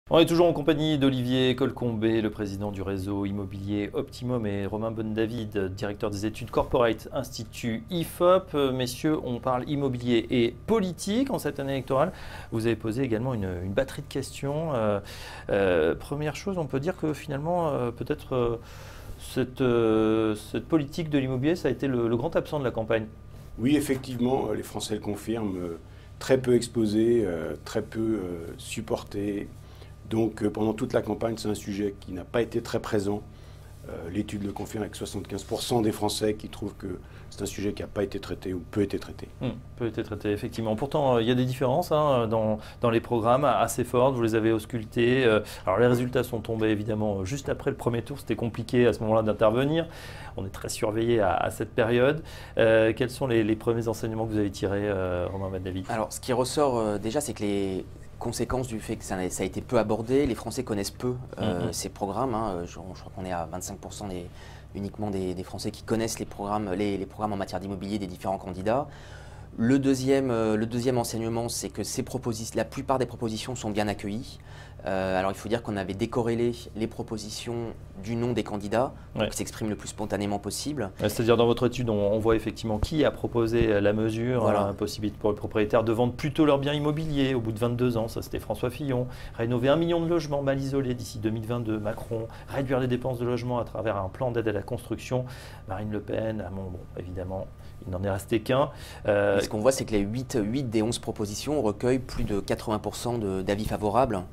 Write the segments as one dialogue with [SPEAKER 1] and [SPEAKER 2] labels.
[SPEAKER 1] On est toujours en compagnie d'Olivier Colcombé, le président du réseau immobilier Optimum, et Romain Bonne-David, directeur des études Corporate Institut IFOP. Messieurs, on parle immobilier et politique en cette année électorale. Vous avez posé également une batterie de questions. Première chose, on peut dire que finalement, peut-être cette politique de l'immobilier, ça a été le grand absent de la campagne.
[SPEAKER 2] Oui, effectivement, les Français le confirment, très peu exposés, très peu supportés. Donc pendant toute la campagne, c'est un sujet qui n'a pas été très présent. L'étude le confirme avec 75% des Français qui trouvent que c'est un sujet qui n'a pas été traité ou peu été traité.
[SPEAKER 1] Peut être traité, effectivement. Pourtant, il y a des différences dans les programmes assez fortes. Vous les avez auscultés. Alors, les résultats sont tombés évidemment juste après le premier tour. C'était compliqué à ce moment-là d'intervenir. On est très surveillé à cette période. Quels sont les premiers enseignements que vous avez tirés, Romain Bonne-David?
[SPEAKER 3] Alors, ce qui ressort déjà, c'est que les conséquences du fait que ça a été peu abordé, les Français connaissent peu ces programmes. Je crois qu'on est à 25% uniquement des Français qui connaissent les programmes en matière d'immobilier des différents candidats. Le deuxième enseignement, c'est que la plupart des propositions sont bien accueillies. Alors il faut dire qu'on avait décorrélé les propositions du nom des candidats, pour qu'ils s'expriment le plus spontanément possible.
[SPEAKER 1] C'est-à-dire dans votre étude, on voit effectivement qui a proposé la mesure,
[SPEAKER 3] voilà.
[SPEAKER 1] Possibilité pour les propriétaires de vendre plutôt leurs biens immobiliers au bout de 22 ans, ça c'était François Fillon, rénover 1 million de logements mal isolés d'ici 2022, Macron, réduire les dépenses de logement à travers un plan d'aide à la construction, Marine Le Pen, bon, évidemment, il n'en est resté qu'un.
[SPEAKER 3] Ce qu'on voit, c'est que les 8 des 11 propositions recueillent plus de 80% d'avis favorables.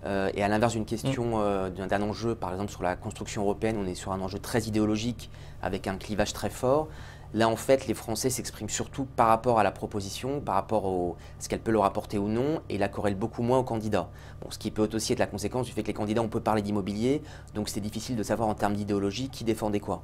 [SPEAKER 3] Et à l'inverse d'une question, d'un enjeu, par exemple sur la construction européenne, on est sur un enjeu très idéologique avec un clivage très fort. Là, en fait, les Français s'expriment surtout par rapport à la proposition, par rapport à ce qu'elle peut leur apporter ou non, et la corrèlent beaucoup moins aux candidats. Bon, ce qui peut aussi être la conséquence du fait que les candidats, on peut parler d'immobilier, donc c'est difficile de savoir en termes d'idéologie qui défendait quoi.